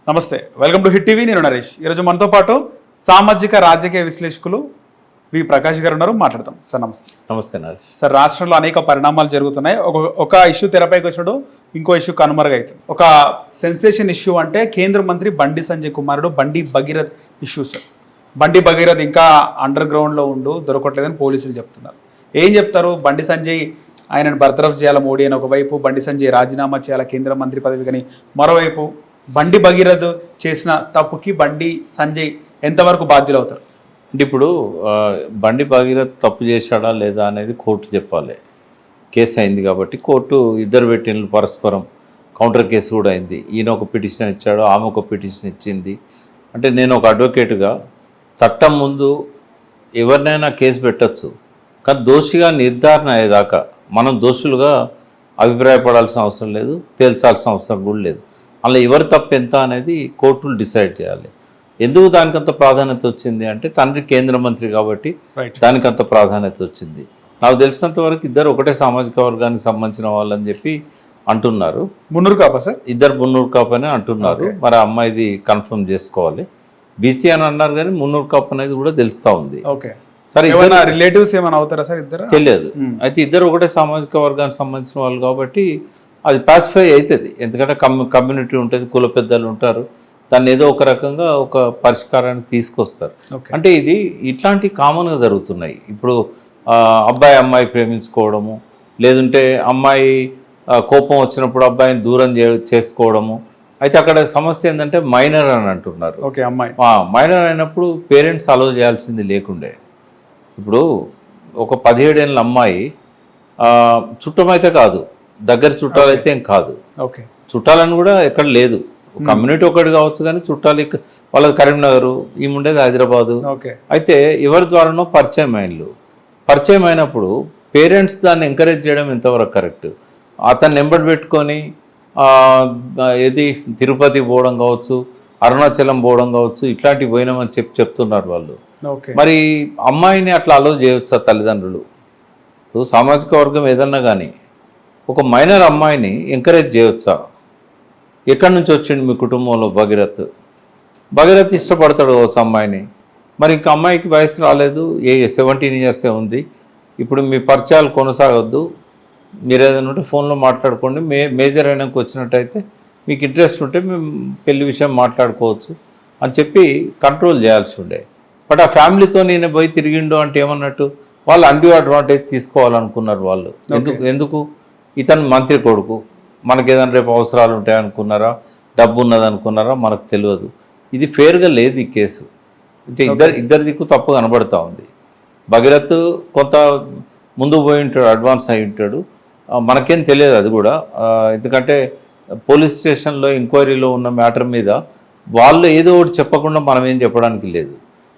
నమస్తే, welcome to hit TV. నేను నరేష్. ఈరోజు మనతో పాటు సామాజిక రాజకీయ విశ్లేషకులు వి ప్రకాష్ గారు ఉన్నారు. మాట్లాడతాం సార్. నమస్తే. నమస్తే నరేష్. సార్, రాష్ట్రంలో అనేక పరిణామాలు జరుగుతున్నాయి. ఒక ఇష్యూ తెరపైకి వచ్చాడు, ఇంకో ఇష్యూ కనుమరుగైతుంది. ఒక సెన్సేషన్ ఇష్యూ అంటే కేంద్ర మంత్రి బండి సంజయ్ కుమారుడు బండి భగీరథ్ ఇష్యూ సార్. బండి భగీరథ్ ఇంకా అండర్ గ్రౌండ్లో దొరకట్లేదని పోలీసులు చెప్తున్నారు. ఏం చెప్తారు? బండి సంజయ్ ఆయనను బర్తరఫ్ చేయాల మోడీ అని ఒకవైపు, బండి సంజయ్ రాజీనామా చేయాల కేంద్ర మంత్రి పదవికని మరోవైపు, బండి భగీరథ్ చేసిన తప్పుకి బండి సంజయ్ ఎంతవరకు బాధ్యులు అవుతారు? అంటే ఇప్పుడు బండి భగీరథ్ తప్పు చేశాడా లేదా అనేది కోర్టు చెప్పాలి. కేసు అయింది కాబట్టి కోర్టు ఇద్దరు పెట్టిన పరస్పరం కౌంటర్ కేసు కూడా అయింది. ఈయన ఒక పిటిషన్ ఇచ్చాడు, ఆమె ఒక పిటిషన్ ఇచ్చింది. అంటే నేను ఒక అడ్వకేట్గా చట్టం ముందు ఎవరినైనా కేసు పెట్టచ్చు, కానీ దోషిగా నిర్ధారణ అయ్యేదాకా మనం దోషులుగా అభిప్రాయపడాల్సిన అవసరం లేదు, తేల్చాల్సిన అవసరం కూడా లేదు. అలా ఎవరి తప్పు ఎంత అనేది కోర్టులు డిసైడ్ చేయాలి. ఎందుకు దానికంత ప్రాధాన్యత వచ్చింది అంటే తండ్రి కేంద్ర మంత్రి కాబట్టి దానికంత ప్రాధాన్యత వచ్చింది. నాకు తెలిసినంత వరకు ఇద్దరు ఒకటే సామాజిక వర్గానికి సంబంధించిన వాళ్ళని చెప్పి అంటున్నారు. మున్నూరు కాపా సార్? ఇద్దరు మున్నూరు కాపు అని అంటున్నారు. మరి అమ్మాయిది కన్ఫర్మ్ చేసుకోవాలి. బీసీ అని అన్నారు కానీ మున్నూరు కాపు అనేది కూడా తెలుస్తూ ఉంది. సరే, రిలేటివ్స్ ఏమైనా అవుతారా సార్? ఇద్దరు తెలియదు. అయితే ఇద్దరు ఒకటే సామాజిక వర్గానికి సంబంధించిన వాళ్ళు కాబట్టి అది పాసిఫై అవుతుంది. ఎందుకంటే కమ్యూనిటీ ఉంటుంది, కుల పెద్దలు ఉంటారు, దాన్ని ఏదో ఒక రకంగా ఒక పరిష్కారానికి తీసుకొస్తారు. అంటే ఇది ఇట్లాంటి కామన్గా జరుగుతున్నాయి. ఇప్పుడు అబ్బాయి అమ్మాయి ప్రేమించుకోవడము, లేదంటే అమ్మాయి కోపం వచ్చినప్పుడు అబ్బాయిని దూరం చేసుకోవడము. అయితే అక్కడ సమస్య ఏంటంటే మైనర్ అని అంటున్నారు. మైనర్ అయినప్పుడు పేరెంట్స్ అలో చేయాల్సింది లేకుండే. ఇప్పుడు ఒక 17 ఏళ్ళ అమ్మాయి చుట్టమైతే కాదు, దగ్గర చుట్టాలైతే ఏం కాదు. చుట్టాలని కూడా ఎక్కడ లేదు. కమ్యూనిటీ ఒకటి కావచ్చు కానీ చుట్టాలు వాళ్ళది కరీంనగర్, ఈమె ఉండేది హైదరాబాదు. అయితే ఎవరి ద్వారానో పరిచయం అయినప్పుడు పేరెంట్స్ దాన్ని ఎంకరేజ్ చేయడం ఎంతవరకు కరెక్ట్? అతన్ని నెంబర్ పెట్టుకొని ఏది తిరుపతి పోవడం కావచ్చు, అరుణాచలం పోవడం కావచ్చు, ఇట్లాంటివి పోయినామని చెప్తున్నారు వాళ్ళు. మరి అమ్మాయిని అట్లా అలో చేయవచ్చా తల్లిదండ్రులు? ఇప్పుడు సామాజిక వర్గం ఏదన్నా కానీ ఒక మైనర్ అమ్మాయిని ఎంకరేజ్ చేయవచ్చా? ఎక్కడి నుంచి వచ్చిండు మీ కుటుంబంలో భగీరథ్ ఇష్టపడతాడు కావచ్చు అమ్మాయిని. మరి ఇంకా అమ్మాయికి వయసు రాలేదు, 17 ఇయర్సే ఉంది. ఇప్పుడు మీ పరిచయాలు కొనసాగొద్దు, మీరు ఏదైనా ఉంటే ఫోన్లో మాట్లాడుకోండి. మేజర్ అయినాక వచ్చినట్టయితే మీకు ఇంట్రెస్ట్ ఉంటే మేము పెళ్లి విషయం మాట్లాడుకోవచ్చు అని చెప్పి కంట్రోల్ చేయాల్సి ఉండే. బట్ ఆ ఫ్యామిలీతో నేను పోయి తిరిగిండు అంటే ఏమన్నట్టు? వాళ్ళు అన్డ్యూ అడ్వాంటేజ్ తీసుకోవాలనుకున్నారు వాళ్ళు. ఎందుకు ఇతను మంత్రి కొడుకు, మనకి ఏదైనా రేపు అవసరాలు ఉంటాయనుకున్నారా, డబ్బు ఉన్నదనుకున్నారా, మనకు తెలియదు. ఇది ఫేర్గా లేదు ఈ కేసు. అంటే ఇద్దరి దిక్కు తప్పు కనబడుతూ ఉంది. భగీరథ్ కొంత ముందుకు పోయి ఉంటాడు, అడ్వాన్స్ అయి ఉంటాడు, మనకేం తెలియదు అది కూడా. ఎందుకంటే పోలీస్ స్టేషన్లో ఎంక్వైరీలో ఉన్న మ్యాటర్ మీద వాళ్ళు ఏదో ఒకటి చెప్పకుండా మనం ఏం చెప్పడానికి లేదు.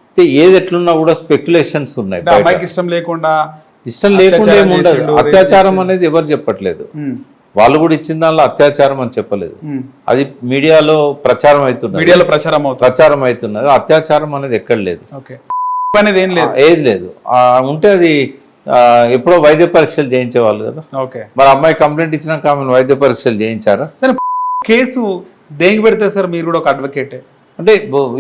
అయితే ఏది ఎట్లున్నా కూడా స్పెక్యులేషన్స్ ఉన్నాయి. ఇష్టం లేకుండా ఏముండదు. అత్యాచారం అనేది ఎవరు చెప్పట్లేదు. వాళ్ళు కూడా ఇచ్చిన దానిలో అత్యాచారం అని చెప్పలేదు. అది మీడియాలో ప్రచారం అవుతున్నది. అత్యాచారం అనేది ఎక్కడ లేదు, ఏది లేదు. ఉంటే అది ఎప్పుడో వైద్య పరీక్షలు చేయించేవాళ్ళు కదా. మరి అమ్మాయి కంప్లైంట్ ఇచ్చినాక ఆమె వైద్య పరీక్షలు చేయించారా? కేసు దేనికి పెడితే సార్ మీరు కూడా ఒక అడ్వకేటే అంటే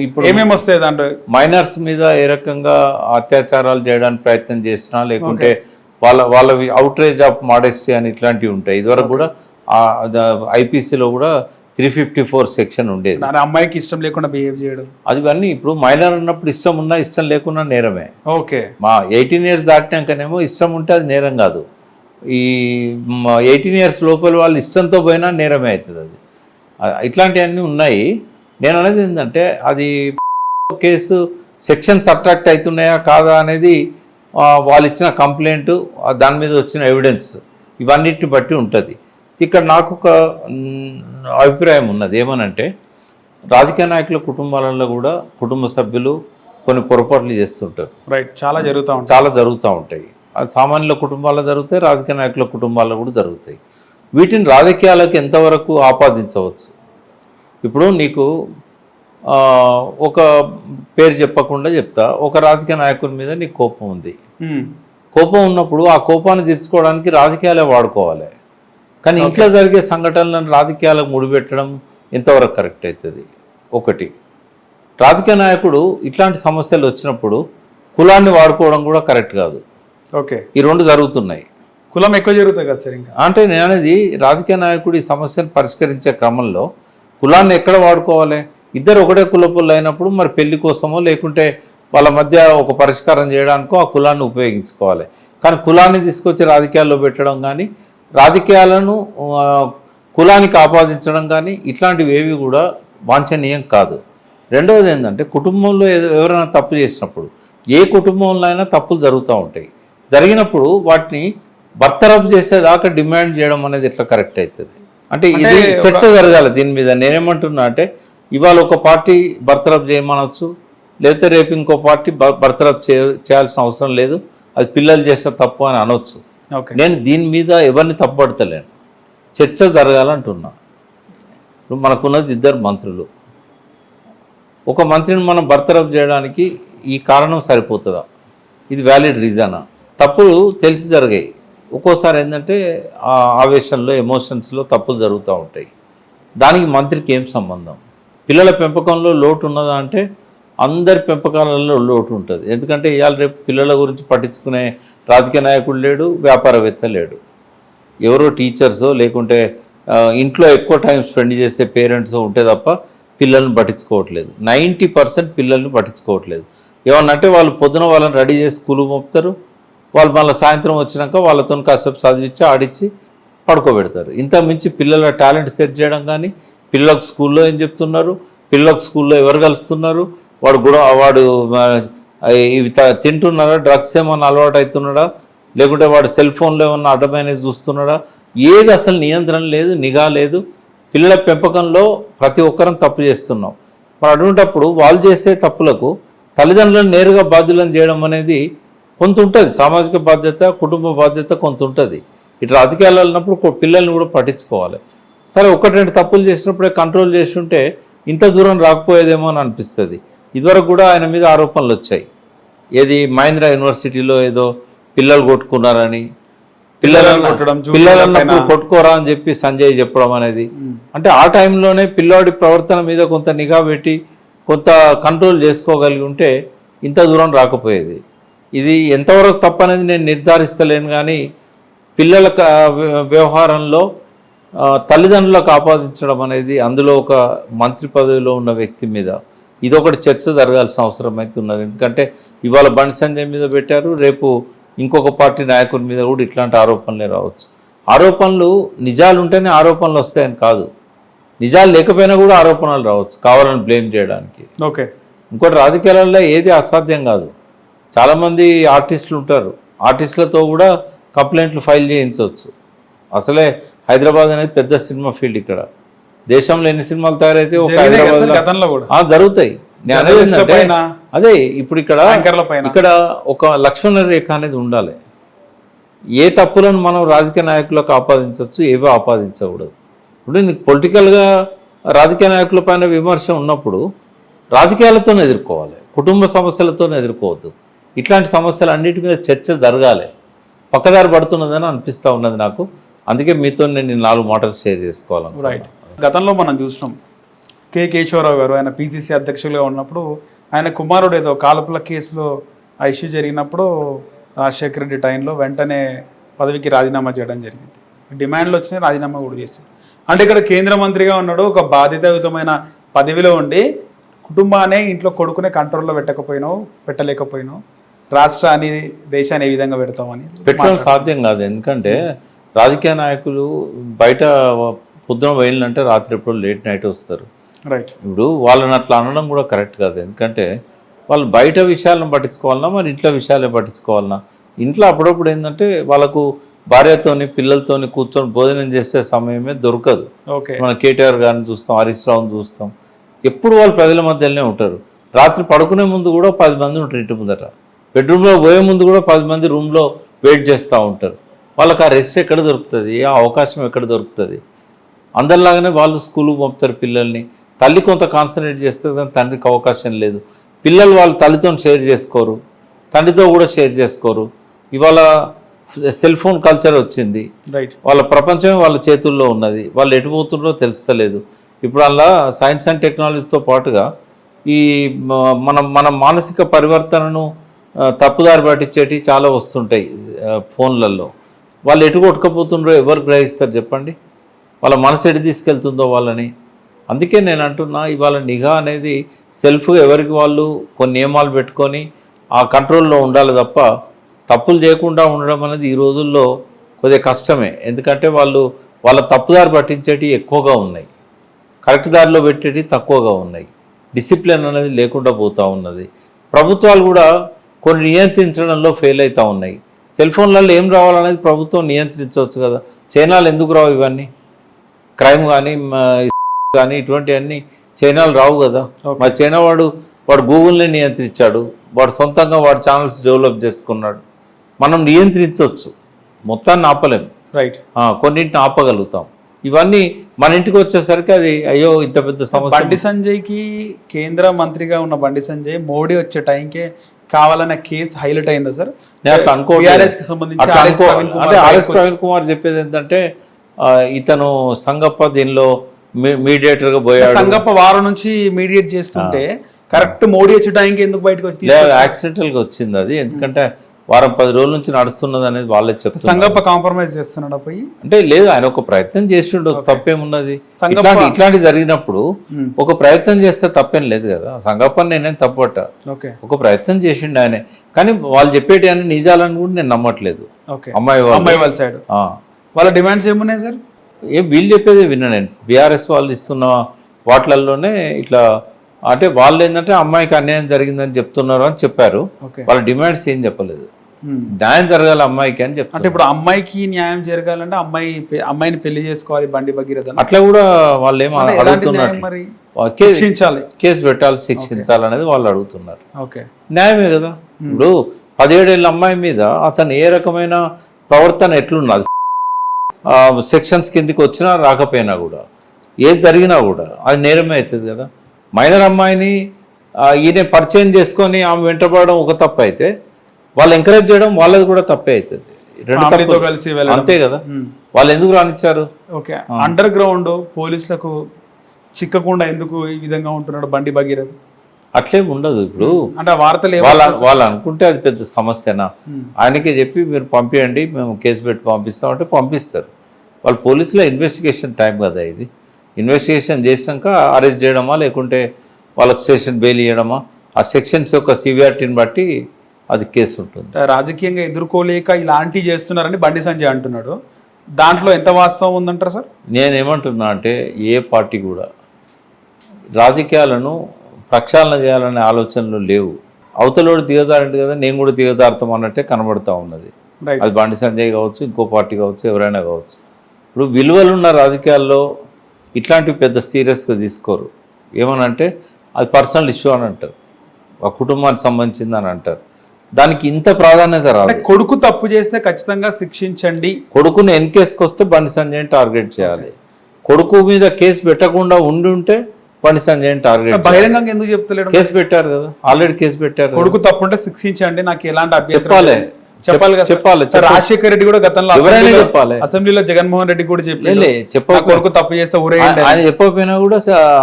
ఇప్పుడు ఏమేమి వస్తాయి దాంట్లో? మైనర్స్ మీద ఏ రకంగా అత్యాచారాలు చేయడానికి ప్రయత్నం చేసినా, లేకుంటే వాళ్ళ అవుట్రేజ్ ఆఫ్ మోడెస్టీ అని ఇట్లాంటివి ఉంటాయి. ఇదివరకు కూడా ఐపీసీలో కూడా 354 సెక్షన్ ఉండేది. అమ్మాయికి ఇష్టం లేకుండా బిహేవ్ చేయడం, అదివన్నీ ఇప్పుడు మైనర్ ఉన్నప్పుడు ఇష్టం ఉన్నా ఇష్టం లేకున్నా నేరమే. మా 18 ఇయర్స్ దాటినాకనేమో ఇష్టం ఉంటే అది నేరం కాదు. ఈ 18 ఇయర్స్ లోపల వాళ్ళు ఇష్టంతో పోయినా నేరమే అవుతుంది. అది ఇట్లాంటివన్నీ ఉన్నాయి. నేను అనేది ఏంటంటే అది కేసు సెక్షన్స్ అట్రాక్ట్ అవుతున్నాయా కాదా అనేది వాళ్ళు ఇచ్చిన కంప్లైంట్, దాని మీద వచ్చిన ఎవిడెన్స్, ఇవన్నిటిని బట్టి ఉంటుంది. ఇక్కడ నాకు ఒక అభిప్రాయం ఉన్నది. ఏమనంటే రాజకీయ నాయకుల కుటుంబాలలో కూడా కుటుంబ సభ్యులు కొన్ని పొరపాట్లు చేస్తుంటారు. చాలా జరుగుతూ ఉంటాయి. అది సామాన్యుల కుటుంబాల్లో జరుగుతాయి, రాజకీయ నాయకుల కుటుంబాల్లో కూడా జరుగుతాయి. వీటిని రాజకీయాలకు ఎంతవరకు ఆపాదించవచ్చు? ఇప్పుడు నీకు ఒక పేరు చెప్పకుండా చెప్తా, ఒక రాజకీయ నాయకుడి మీద నీకు కోపం ఉంది. కోపం ఉన్నప్పుడు ఆ కోపాన్ని తీర్చుకోవడానికి రాజకీయాలే వాడుకోవాలి. కానీ ఇంట్లో జరిగే సంఘటనలను రాజకీయాలకు ముడిపెట్టడం ఎంతవరకు కరెక్ట్ అవుతుంది? ఒకటి. రాజకీయ నాయకుడు ఇట్లాంటి సమస్యలు వచ్చినప్పుడు కులాన్ని వాడుకోవడం కూడా కరెక్ట్ కాదు. ఓకే, ఈ రెండు జరుగుతున్నాయి. కులం ఎక్కువ జరుగుతుంది కదా సార్. ఇంకా అంటే నేను అనేది రాజకీయ నాయకుడు ఈ సమస్యను పరిష్కరించే క్రమంలో కులాన్ని ఎక్కడ వాడుకోవాలి? ఇద్దరు ఒకటే కులపులు అయినప్పుడు మరి పెళ్లి కోసమో లేకుంటే వాళ్ళ మధ్య ఒక పరిష్కారం చేయడానికో ఆ కులాన్ని ఉపయోగించుకోవాలి. కానీ కులాన్ని తీసుకొచ్చి రాజకీయాల్లో పెట్టడం కానీ, రాజకీయాలను కులానికి ఆపాదించడం కానీ ఇట్లాంటివి ఏవి కూడా వాంఛనీయం కాదు. రెండవది ఏంటంటే కుటుంబంలో ఎవరైనా తప్పు చేసినప్పుడు, ఏ కుటుంబంలో అయినా తప్పులు జరుగుతూ ఉంటాయి. జరిగినప్పుడు వాటిని బర్తరఫ్ చేసేదాకా డిమాండ్ చేయడం అనేది ఎట్లా కరెక్ట్ అవుతుంది? అంటే ఇది చర్చ జరగాలి దీని మీద. నేనేమంటున్నా అంటే ఇవాళ ఒక పార్టీ బర్తరఫ్ చేయమనొచ్చు, లేకపోతే రేపు ఇంకో పార్టీ బర్తరఫ్ చేయాల్సిన అవసరం లేదు, అది పిల్లలు చేస్తే తప్పు అని అనొచ్చు. నేను దీని మీద ఎవరిని తప్పుపడతలేను, చర్చ జరగాలంటున్నా. ఇప్పుడు మనకున్నది ఇద్దరు మంత్రులు, ఒక మంత్రిని మనం బర్తరఫ్ చేయడానికి ఈ కారణం సరిపోతుందా? ఇది వ్యాలిడ్ రీజనా? తప్పులు తెలిసి జరిగాయి. ఒక్కోసారి ఏంటంటే ఆ ఆవేశంలో ఎమోషన్స్లో తప్పులు జరుగుతూ ఉంటాయి. దానికి మంత్రికి ఏం సంబంధం? పిల్లల పెంపకంలో లోటు ఉన్నదా అంటే అందరి పెంపకాలలో లోటు ఉంటుంది. ఎందుకంటే ఇవాళ రేపు పిల్లల గురించి పట్టించుకునే రాజకీయ నాయకుడు లేడు, వ్యాపారవేత్త లేడు. ఎవరో టీచర్సో లేకుంటే ఇంట్లో ఎక్కువ టైం స్పెండ్ చేసే పేరెంట్స్ ఉంటే తప్ప పిల్లల్ని పట్టించుకోవట్లేదు. 90% పిల్లల్ని పట్టించుకోవట్లేదు. ఏమన్నంటే వాళ్ళు పొద్దున వాళ్ళని రెడీ చేసి స్కూల్కి పంపుతారు, వాళ్ళు మళ్ళీ సాయంత్రం వచ్చినాక వాళ్ళతో కాసేపు చదివించి ఆడిచ్చి పడుకోబెడతారు. ఇంత మించి పిల్లల టాలెంట్ సెట్ చేయడం కానీ, పిల్లలకు స్కూల్లో ఏం చెప్తున్నారు, పిల్లలకు స్కూల్లో ఎవరు కలుస్తున్నారు, వాడు ఇవి తింటున్నాడా, డ్రగ్స్ ఏమన్నా అలవాటు అవుతున్నాడా, లేకుంటే వాడు సెల్ ఫోన్లో ఏమన్నా అడ్డమైనవి చూస్తున్నాడా, ఏది అసలు నియంత్రణ లేదు, నిఘా లేదు. పిల్లల పెంపకంలో ప్రతి ఒక్కరం తప్పు చేస్తున్నాం. మరి అటువంటిప్పుడు వాళ్ళు చేసే తప్పులకు తల్లిదండ్రులను నేరుగా బాధ్యులను చేయడం అనేది కొంత ఉంటుంది. సామాజిక బాధ్యత, కుటుంబ బాధ్యత కొంత ఉంటుంది. ఇటు రాజకీయాలు వెళ్ళినప్పుడు పిల్లల్ని కూడా పట్టించుకోవాలి. సరే, ఒకటి రెండు తప్పులు చేసినప్పుడే కంట్రోల్ చేస్తుంటే ఇంత దూరం రాకపోయేదేమో అని అనిపిస్తుంది. ఇదివరకు కూడా ఆయన మీద ఆరోపణలు వచ్చాయి. ఏది మహేంద్ర యూనివర్సిటీలో ఏదో పిల్లలు కొట్టుకున్నారని, పిల్లలన్నప్పుడు కొట్టుకోరా అని చెప్పి సంజయ్ చెప్పడం అనేది. అంటే ఆ టైంలోనే పిల్లాడి ప్రవర్తన మీద కొంత నిఘా పెట్టి కొంత కంట్రోల్ చేసుకోగలిగి ఉంటే ఇంత దూరం రాకపోయేది. ఇది ఎంతవరకు తప్పనేది నేను నిర్ధారిస్తలేను, కానీ పిల్లల వ్యవహారంలో తల్లిదండ్రులకు ఆపాదించడం అనేది, అందులో ఒక మంత్రి పదవిలో ఉన్న వ్యక్తి మీద ఇదొకటి చర్చ జరగాల్సిన అవసరం అయితే ఉన్నది. ఎందుకంటే ఇవాళ బండి సంజయ్ మీద పెట్టారు, రేపు ఇంకొక పార్టీ నాయకుడి మీద కూడా ఇట్లాంటి ఆరోపణలే రావచ్చు. ఆరోపణలు నిజాలు ఉంటేనే ఆరోపణలు వస్తాయని కాదు, నిజాలు లేకపోయినా కూడా ఆరోపణలు రావచ్చు కావాలని బ్లేమ్ చేయడానికి. ఓకే, ఇంకోటి రాజకీయాలలో ఏది అసాధ్యం కాదు. చాలామంది ఆర్టిస్టులు ఉంటారు, ఆర్టిస్టులతో కూడా కంప్లైంట్లు ఫైల్ చేయించవచ్చు. అసలే హైదరాబాద్ అనేది పెద్ద సినిమా ఫీల్డ్. ఇక్కడ దేశంలో ఎన్ని సినిమాలు తయారైతే ఒక హైదరాబాద్ జరుగుతాయి. అదే ఇప్పుడు ఇక్కడ ఒక లక్ష్మణ రేఖ అనేది ఉండాలి. ఏ తప్పులను మనం రాజకీయ నాయకులకు ఆపాదించవచ్చు, ఏవో ఆపాదించకూడదు. ఇప్పుడు నీకు పొలిటికల్గా రాజకీయ నాయకుల పైన విమర్శ ఉన్నప్పుడు రాజకీయాలతోనే ఎదుర్కోవాలి, కుటుంబ సమస్యలతోనే ఎదుర్కోవద్దు. ఇట్లాంటి సమస్యలు అన్నిటి మీద చర్చ జరగాలి. పక్కదారి పడుతున్నదని అనిపిస్తూ ఉన్నది నాకు. అందుకే మీతో నేను 4 మాటలు షేర్ చేసుకోవాలను. రైట్. గతంలో మనం చూసినాం కె కేశవరావు గారు, ఆయన పిసిసి అధ్యక్షులుగా ఉన్నప్పుడు ఆయన కుమారుడు ఏదో కాలపుల కేసులో ఆ ఇష్యూ జరిగినప్పుడు రాజశేఖర రెడ్డి టైంలో వెంటనే పదవికి రాజీనామా చేయడం జరిగింది. డిమాండ్లు వచ్చినాయి, రాజీనామా కూడా చేశారు. అంటే ఇక్కడ కేంద్ర మంత్రిగా ఉన్నాడు, ఒక బాధ్యతాయుతమైన పదవిలో ఉండి కుటుంబాన్ని ఇంట్లో కొడుకునే కంట్రోల్లో పెట్టలేకపోయినావు, రాష్ట్రాన్ని దేశాన్ని ఏ విధంగా పెడతామని పెట్టడం సాధ్యం కాదు. ఎందుకంటే రాజకీయ నాయకులు బయట పొద్దున వెళ్ళినంటే రాత్రి ఎప్పుడు లేట్ నైట్ వస్తారు. రైట్. ఇప్పుడు వాళ్ళని అట్లా అనడం కూడా కరెక్ట్ కాదు. ఎందుకంటే వాళ్ళు బయట విషయాలను పట్టించుకోవాలన్నా, మరి ఇంట్లో విషయాలే పట్టించుకోవాలన్నా. ఇంట్లో అప్పుడప్పుడు ఏంటంటే వాళ్ళకు భార్యతోని పిల్లలతోని కూర్చొని భోజనం చేసే సమయమే దొరకదు. మనం కేటీఆర్ గారిని చూస్తాం, హరీష్ రావుని చూస్తాం, ఎప్పుడు వాళ్ళు ప్రజల మధ్యలోనే ఉంటారు. రాత్రి పడుకునే ముందు కూడా 10 మంది ఉంటారు ఇంటి ముందట, బెడ్రూమ్లో పోయే ముందు కూడా 10 మంది రూమ్లో వెయిట్ చేస్తూ ఉంటారు. వాళ్ళకి ఆ రెస్ట్ ఎక్కడ దొరుకుతుంది, ఆ అవకాశం ఎక్కడ దొరుకుతుంది? అందరిలాగానే వాళ్ళు స్కూల్కి పంపుతారు పిల్లల్ని, తల్లి కొంత కాన్సన్ట్రేట్ చేస్తుంది కానీ తండ్రికి అవకాశం లేదు. పిల్లలు వాళ్ళ తల్లితో షేర్ చేసుకోరు, తండ్రితో కూడా షేర్ చేసుకోరు. ఇవాళ సెల్ ఫోన్ కల్చర్ వచ్చింది, రైట్. వాళ్ళ ప్రపంచమే వాళ్ళ చేతుల్లో ఉన్నది, వాళ్ళు ఎటుపోతుందో తెలుస్తలేదు. ఇప్పుడు అలా సైన్స్ అండ్ టెక్నాలజీతో పాటుగా ఈ మన మానసిక పరివర్తనను తప్పుదారి పట్టించేటి చాలా వస్తుంటాయి ఫోన్లలో. వాళ్ళు ఎటు కొట్టుకపోతుండ్రో ఎవరు గ్రహిస్తారు చెప్పండి, వాళ్ళ మనసు ఎటు తీసుకెళ్తుందో వాళ్ళని. అందుకే నేను అంటున్నా, ఇవాళ నిఘా అనేది సెల్ఫ్గా ఎవరికి వాళ్ళు కొన్ని నియమాలు పెట్టుకొని ఆ కంట్రోల్లో ఉండాలి తప్ప తప్పులు చేయకుండా ఉండడం అనేది ఈ రోజుల్లో కొద్దిగా కష్టమే. ఎందుకంటే వాళ్ళ తప్పుదారి పట్టించేటి ఎక్కువగా ఉన్నాయి, కరెక్ట్ దారిలో పెట్టేటి తక్కువగా ఉన్నాయి. డిసిప్లిన్ అనేది లేకుండా పోతూ ఉన్నది. ప్రభుత్వాలు కూడా కొన్ని నియంత్రించడంలో ఫెయిల్ అవుతూ ఉన్నాయి. సెల్ ఫోన్లలో ఏం రావాలనేది ప్రభుత్వం నియంత్రించవచ్చు కదా. చైనాలు ఎందుకు రావు ఇవన్నీ? క్రైమ్ కానీ కానీ ఇటువంటివన్నీ చైనాలు రావు కదా. మరి చైనా వాడు గూగుల్ని నియంత్రించాడు, వాడు సొంతంగా వాడు ఛానల్స్ డెవలప్ చేసుకున్నాడు. మనం నియంత్రించవచ్చు, మొత్తాన్ని ఆపలేము, రైట్, కొన్నింటిని ఆపగలుగుతాం. ఇవన్నీ మన ఇంటికి వచ్చేసరికి అది అయ్యో ఇంత పెద్ద సమస్య. బండి సంజయ్కి కేంద్ర మంత్రిగా ఉన్న బండి సంజయ్ మోడీ వచ్చే టైంకే కావాలన్న కేసు హైలైట్ అయిందా సార్? అంటే ఆర్ఎస్ ప్రవీణ్ కుమార్ చెప్పేది ఏంటంటే ఇతను సంగప్ప దీనిలో మీడియేటర్గా పోయాడు. సంగప్ప వారం నుంచి మీడియేట్ చేస్తుంటే కరెక్ట్ మోడీ వచ్చే టైంకి ఎందుకు బయటకు వచ్చి యాక్సిడెంటల్గా వచ్చింది అది. ఎందుకంటే వారం 10 రోజుల నుంచి నడుస్తున్నది అనేది వాళ్ళే చెప్తారు. సంగప్ప కాంప్రమైజ్ చేస్తున్నాడు పోయి అంటే లేదు, ఆయన ఒక ప్రయత్నం చేసిండు, తప్పేమున్నది? ఇట్లాంటి జరిగినప్పుడు ఒక ప్రయత్నం చేస్తే తప్పేం లేదు కదా. సంగప్పని నేనేం తప్పట, ఒక ప్రయత్నం చేసిండు ఆయనే. కానీ వాళ్ళు చెప్పేటి అని నిజాలని కూడా నేను నమ్మట్లేదు. అమ్మాయి వాళ్ళ సైడ్ వాళ్ళ డిమాండ్స్ ఏమున్నాయి సార్? వీళ్ళు చెప్పేది విన్నా నేను. బీఆర్ఎస్ వాళ్ళు ఇస్తున్న వాటిలలోనే ఇట్లా అంటే వాళ్ళు ఏంటంటే అమ్మాయికి అన్యాయం జరిగిందని చెప్తున్నారు అని చెప్పారు. వాళ్ళ డిమాండ్స్ ఏం చెప్పలేదు. న్యాయం జరగాలి అమ్మాయికి అని చెప్తారు. అంటే ఇప్పుడు అమ్మాయికి న్యాయం జరగాలంటే అమ్మాయిని పెళ్లి చేసుకోవాలి బండి భగీరథ అట్లా కూడా వాళ్ళు ఏమో అడుగుతున్నారు. కేసు పెట్టాలి, శిక్షించాలి అనేది వాళ్ళు అడుగుతున్నారు. న్యాయమే కదా. ఇప్పుడు 17 ఏళ్ళ అమ్మాయి మీద అతను ఏ రకమైన ప్రవర్తన ఎట్లున్నది, సెక్షన్స్ కిందికి వచ్చినా రాకపోయినా కూడా ఏది జరిగినా కూడా అది నేరమే అవుతుంది కదా. మైనర్ అమ్మాయిని ఈయన పరిచయం చేసుకొని ఆమె వెంటబడడం ఒక తప్పు అయితే, వాళ్ళు ఎంకరేజ్ చేయడం వాళ్ళది కూడా తప్పే అవుతుంది. అంతే కదా. వాళ్ళు ఎందుకు రానిచ్చారు? అండర్ గ్రౌండ్ పోలీసులకు చిక్కకుండా ఎందుకు ఈ విధంగా ఉంటున్నాడు బండి భగీరథ్? అట్లేం ఉండదు. ఇప్పుడు అంటే వార్తలు వాళ్ళు అనుకుంటే అది పెద్ద సమస్యనా? ఆయనకే చెప్పి మీరు పంపించండి, మేము కేసు పెట్టి పంపిస్తామంటే పంపిస్తారు. వాళ్ళు పోలీసులో ఇన్వెస్టిగేషన్ టైం కదా ఇది. ఇన్వెస్టిగేషన్ చేసినాక అరెస్ట్ చేయడమా లేకుంటే వాళ్ళకి స్టేషన్ బెయిల్ ఇవ్వడమా, ఆ సెక్షన్స్ యొక్క సివియారిటీని బట్టి అది కేసు ఉంటుంది. రాజకీయంగా ఎదుర్కోలేక ఇలాంటివి చేస్తున్నారని బండి సంజయ్ అంటున్నాడు. దాంట్లో ఎంత వాస్తవం ఉందంటారు సార్? నేనేమంటున్నా అంటే ఏ పార్టీ కూడా రాజకీయాలను ప్రక్షాళన చేయాలనే ఆలోచనలు లేవు. అవతలోడు దిగజారండి కదా, నేను కూడా దిగజారుతాం అన్నట్టే కనబడుతూ ఉన్నది. అది బండి సంజయ్ కావచ్చు, ఇంకో పార్టీ కావచ్చు, ఎవరైనా కావచ్చు. ఇప్పుడు విలువలున్న రాజకీయాల్లో ఇట్లాంటివి పెద్ద సీరియస్గా తీసుకోరు. ఏమనంటే అది పర్సనల్ ఇష్యూ అని అంటారు, ఆ కుటుంబానికి సంబంధించింది అని అంటారు. దానికి ఇంత ప్రాధాన్యత రాదు. కొడుకు తప్పు చేస్తే ఖచ్చితంగా శిక్షించండి. కొడుకుని ఎన్కేసుకు వస్తే బండి సంజయ్ని టార్గెట్ చేయాలి. కొడుకు మీద కేసు పెట్టకుండా ఉంటే బండి సంజయ్ని టార్గెట్. బహిరంగంగా ఎందుకు చెప్తలేడు? కేసు పెట్టారు కదా, ఆల్రెడీ కేసు పెట్టారు. కొడుకు తప్పుంటే శిక్షించండి, నాకు ఎలాంటి చెప్పాలి. రాజశేఖర్ రెడ్డి కూడా గతంలో చెప్పాలి, అసెంబ్లీలో జగన్మోహన్ రెడ్డి కూడా చెప్పాలి కొడుకు తప్పు చేస్తే ఊరేయండి. ఆయన చెప్పకపోయినా కూడా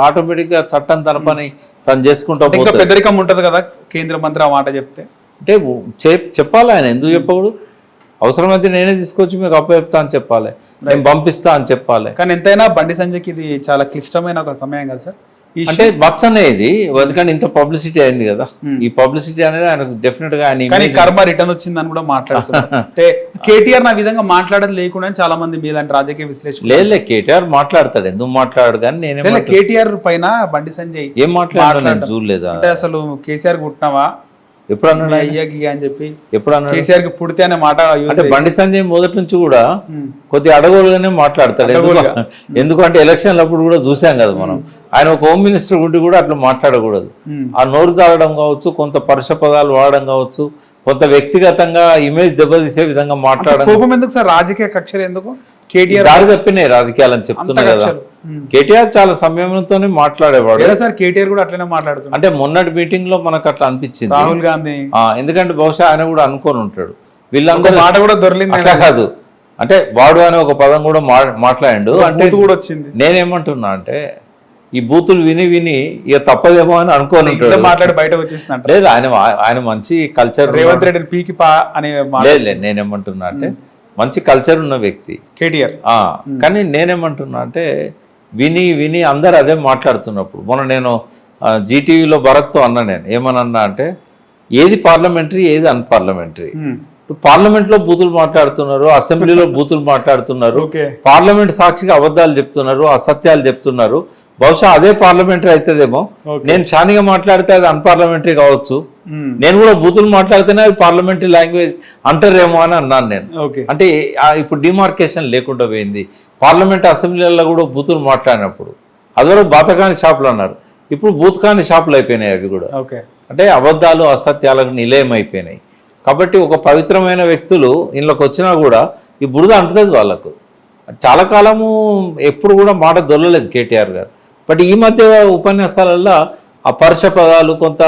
ఆటోమేటిక్ గా చట్టం తన పని తను చేసుకుంటా. ఇంకా పెద్దరికం ఉంటది కదా కేంద్ర మంత్రి ఆ మాట చెప్తే. అంటే చెప్పాలి, ఆయన ఎందుకు చెప్పకూడదు? అవసరమైతే నేనే తీసుకొచ్చి మీకు అప్పచెప్తా అని చెప్పాలి, నేను పంపిస్తా అని చెప్పాలి. కానీ ఎంతైనా బండి సంజయ్కి ఇది చాలా క్లిష్టమైన ఒక సమయం కదా సార్. అంటే బక్స్ అనేది ఎందుకంటే ఇంత పబ్లిసిటీ అయింది కదా, ఈ పబ్లిసిటీ అనేది ఆయన డెఫినెట్ గా ఆయన కర్మ రిటర్న్ వచ్చిందని కూడా మాట్లాడుతున్నారు. అంటే కేటీఆర్ నా విధంగా మాట్లాడడం లేకుండా చాలా మంది మీలాంటి రాజకీయ విశ్లేషకులు లేదు, కేటీఆర్ మాట్లాడతాడు, ఎందుకు మాట్లాడు. కానీ నేను కేటీఆర్ పైన బండి సంజయ్ ఏం మాట్లాడాడు నేను చూడలేదా? అంటే అసలు కేసీఆర్ పుట్టినావా ఎప్పుడన్నా అని చెప్పి ఎప్పుడన్నా కేసీఆర్ కి పుడితే అనే మాట. అంటే బండి సంజయ్ మొదటి నుంచి కూడా కొద్దిగా అడగోలుగానే మాట్లాడతాడు. ఎందుకంటే ఎలక్షన్లు అప్పుడు కూడా చూసాం కదా మనం, ఆయన ఒక హోమ్ మినిస్టర్ ఉండి కూడా అట్లా మాట్లాడకూడదు. ఆ నోరు జాగడం కావచ్చు, కొంత పరుష పదాలు వాడడం కావచ్చు, కొంత వ్యక్తిగతంగా ఇమేజ్ దెబ్బతీసే విధంగా మాట్లాడడం. కోపం ఎందుకు సార్? రాజకీయ కక్షలు ఎందుకు? కేటీఆర్ దారి తప్పినాయి రాజకీయాలని చెప్తున్నా కదా. కేటీఆర్ చాలా సమయంతోనే మాట్లాడేవాడు సార్. కేటీఆర్ కూడా అట్లనే మాట్లాడుతున్నాడు. అంటే మొన్నటి మీటింగ్ లో మనకు అట్లా అనిపించింది రాహుల్ గాంధీ. ఎందుకంటే బహుశా ఆయన కూడా అనుకొని ఉంటాడు వీళ్ళందరూ మాట కూడా దొరికింది అట్లా కాదు. అంటే వాడు అనే ఒక పదం కూడా మాట్లాడాడు అంటే కూడా వచ్చింది. నేనేమంటున్నా అంటే ఈ బూతులు విని విని ఇక తప్పదేమో అని అనుకోని ఇంట్లో మాట్లాడి బయట వచ్చేసిందంట. లేదు, ఆయన మంచి కల్చర్ రేవంత్ రెడ్డి పీకి పా అనే లేదు నేనేమంటున్నా అంటే మంచి కల్చర్ ఉన్న వ్యక్తి కేటీఆర్. కానీ నేనేమంటున్నా అంటే విని విని అందరు అదే మాట్లాడుతున్నప్పుడు మొన్న నేను జీటీవీలో భరత్తో అన్నా, నేను ఏమన్నా అంటే ఏది పార్లమెంటరీ ఏది అన్పార్లమెంటరీ. పార్లమెంట్లో బూతులు మాట్లాడుతున్నారు, అసెంబ్లీలో బూతులు మాట్లాడుతున్నారు, పార్లమెంట్ సాక్షిగా అబద్ధాలు చెప్తున్నారు, అసత్యాలు చెప్తున్నారు. బహుశా అదే పార్లమెంటరీ అవుతుందేమో. నేను షానిగా మాట్లాడితే అది అన్పార్లమెంటరీ కావచ్చు, నేను కూడా బూతులు మాట్లాడితేనే అది పార్లమెంటరీ లాంగ్వేజ్ అంటారేమో అని అన్నాను నేను. అంటే ఇప్పుడు డిమార్కేషన్ లేకుండా పోయింది. పార్లమెంట్ అసెంబ్లీలలో కూడా బూతులు మాట్లాడినప్పుడు అదివరకు బాతకాని షాపులు అన్నారు, ఇప్పుడు బూత్కాని షాపులు అయిపోయినాయి అవి కూడా. అంటే అబద్ధాలు అసత్యాలకు నిలయం అయిపోయినాయి. కాబట్టి ఒక పవిత్రమైన వ్యక్తులు ఇంట్లోకి వచ్చినా కూడా ఈ బురద అంటుతుంది వాళ్ళకు. చాలా కాలము ఎప్పుడు కూడా మాట దొరలేదు కేటీఆర్ గారు. బట్ ఈ మధ్య ఉపన్యాసాలలో అపరుష పదాలు, కొంత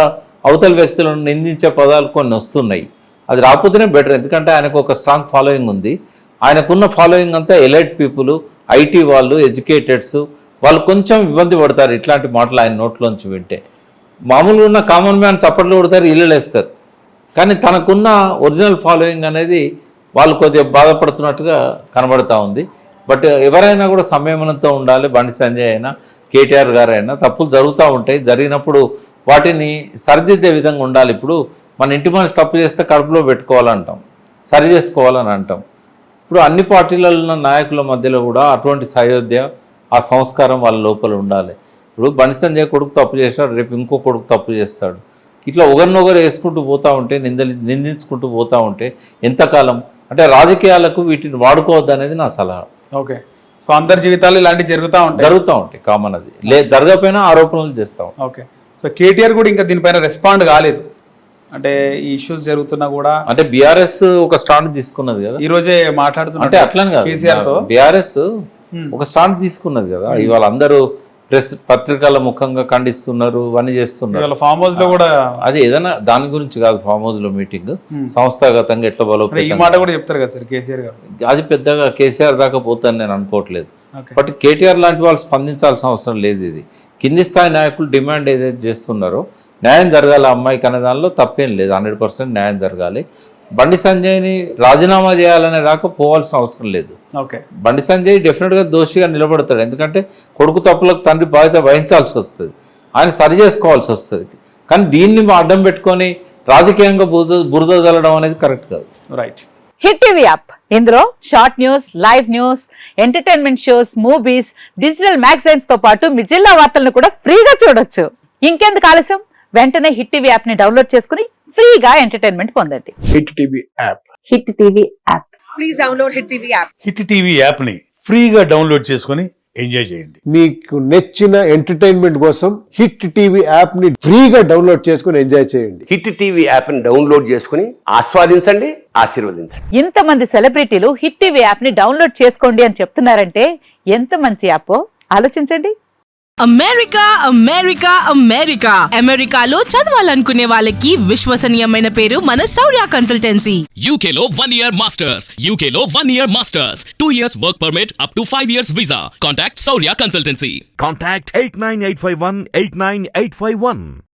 అవతల వ్యక్తులను నిందించే పదాలు కొన్ని వస్తున్నాయి. అది రాకపోతేనే బెటర్, ఎందుకంటే ఆయనకు ఒక స్ట్రాంగ్ ఫాలోయింగ్ ఉంది. ఆయనకున్న ఫాలోయింగ్ అంతా ఎలైట్ పీపుల్, ఐటీ వాళ్ళు, ఎడ్యుకేటెడ్స్, వాళ్ళు కొంచెం ఇబ్బంది పడతారు ఇట్లాంటి మాటలు ఆయన నోట్లోంచి వింటే. మామూలుగా ఉన్న కామన్ మ్యాన్ చప్పట్లు కొడతారు, ఇల్లు వేస్తారు. కానీ తనకున్న ఒరిజినల్ ఫాలోయింగ్ అనేది వాళ్ళు కొద్దిగా బాధపడుతున్నట్టుగా కనబడతా ఉంది. బట్ ఎవరైనా కూడా సంయమనంతో ఉండాలి. బండి సంజయ్ అయినా కేటీఆర్ గారు అయినా తప్పులు జరుగుతూ ఉంటాయి, జరిగినప్పుడు వాటిని సరిదిద్దే విధంగా ఉండాలి. ఇప్పుడు మన ఇంటి మనిషి తప్పు చేస్తే కడుపులో పెట్టుకోవాలంటాం, సరి చేసుకోవాలని అంటాం. ఇప్పుడు అన్ని పార్టీలలో ఉన్న నాయకుల మధ్యలో కూడా అటువంటి సయోధ్య, ఆ సంస్కారం వాళ్ళ లోపల ఉండాలి. ఇప్పుడు బండి సంజయ్ కొడుకు తప్పు చేస్తాడు, రేపు ఇంకో కొడుకు తప్పు చేస్తాడు. ఇట్లా ఒకరినొకరు వేసుకుంటూ పోతూ ఉంటే, నిందించుకుంటూ పోతూ ఉంటే ఎంతకాలం? అంటే రాజకీయాలకు వీటిని వాడుకోవద్దు అనేది నా సలహా. ఓకే, సో అందరి జీవితాలు ఇలాంటివి జరుగుతూ ఉంటాయి కామన్. అది జరగకపోయినా ఆరోపణలు చేస్తాం. ఓకే, సో కేటీఆర్ కూడా ఇంకా దీనిపైన రెస్పాండ్ కాలేదు. అంటే ఈ ఇష్యూస్ జరుగుతున్నా కూడా, అంటే బీఆర్ఎస్ ఒక స్టాండ్ తీసుకున్నది కదా, ఈ రోజే మాట్లాడుతున్నా. అంటే అట్లని కాదు, కేసీఆర్ తో బీఆర్ఎస్ ఒక స్టాండ్ తీసుకున్నది కదా. ఇవాళ అందరూ ప్రెస్ పత్రికల ముఖంగా ఖండిస్తున్నారు, ఇవన్నీ చేస్తున్నారు. ఫామ్ హౌస్ లో కూడా అది ఏదైనా దాని గురించి కాదు, ఫామ్ హౌస్ లో మీటింగ్ సంస్థాగతంగా ఎట్లా బలోపేతం, ఈ మాట కూడా చెప్తారు కదా సార్ కేసీఆర్ గారు. అది పెద్దగా కేసీఆర్ దాకా పోతాను నేను అనుకోవట్లేదు. బట్ కేటీఆర్ లాంటి వాళ్ళు స్పందించాల్సిన అవసరం లేదు. ఇది కింది స్థాయి నాయకులు డిమాండ్ ఏదైతే చేస్తున్నారో న్యాయం జరగాలి అమ్మాయికి అనే దానిలో తప్పేం లేదు, 100% న్యాయం జరగాలి. బండి సంజయ్ని రాజీనామా చేయాలనే దాకా పోవాల్సిన అవసరం లేదు. బండి సంజయ్ డెఫినెట్గా దోషిగా నిలబడతాడు, ఎందుకంటే కొడుకు తప్పులకు తండ్రి బాధ్యత వహించాల్సి వస్తుంది, ఆయన సరి చేసుకోవాల్సి వస్తుంది. కానీ దీన్ని అడ్డం పెట్టుకొని రాజకీయంగా బురద జల్లడం అనేది కరెక్ట్ కాదు. రైట్. హిట్ టీవీ యాప్, ఇందులో short news, live news, entertainment shows, movies, digital magazines తో పాటు మీ జిల్లా వార్తలను కూడా ఫ్రీగా చూడొచ్చు. ఇంకెందుకు ఆలస్యం, వెంటనే హిట్ టీవీ యాప్ ని డౌన్లోడ్ చేసుకుని ఫ్రీగా ఎంటర్టైన్మెంట్ పొందండి. Hit TV app. Hit TV app. Please download hit TV app. Hit TV app ని ఫ్రీగా డౌన్లోడ్ చేసుకుని ఎంజాయ్ చేయండి. మీకు నచ్చిన ఎంటర్టైన్మెంట్ కోసం హిట్ టీవీ యాప్ ని ఫ్రీగా డౌన్లోడ్ చేసుకుని ఎంజాయ్ చేయండి. హిట్ టీవీ యాప్ ని డౌన్లోడ్ చేసుకుని ఆస్వాదించండి, ఆశీర్వదించండి. ఇంతమంది సెలబ్రిటీలు హిట్ టీవీ యాప్ ని డౌన్లోడ్ చేసుకోండి అని చెప్తున్నారంటే ఎంత మంచి యాప్ ఆలోచించండి. అమెరికా అమెరికా అమెరికా అమెరికాలో చదవాలనుకునే వాళ్ళకి విశ్వసనీయమైన పేరు మన శౌర్య కన్సల్టెన్సీ. UK లో 1 year masters, UK లో 1 year masters, 2 years work permit up to 5 years visa. Contact Saurya Consultancy. Contact 89851 89851.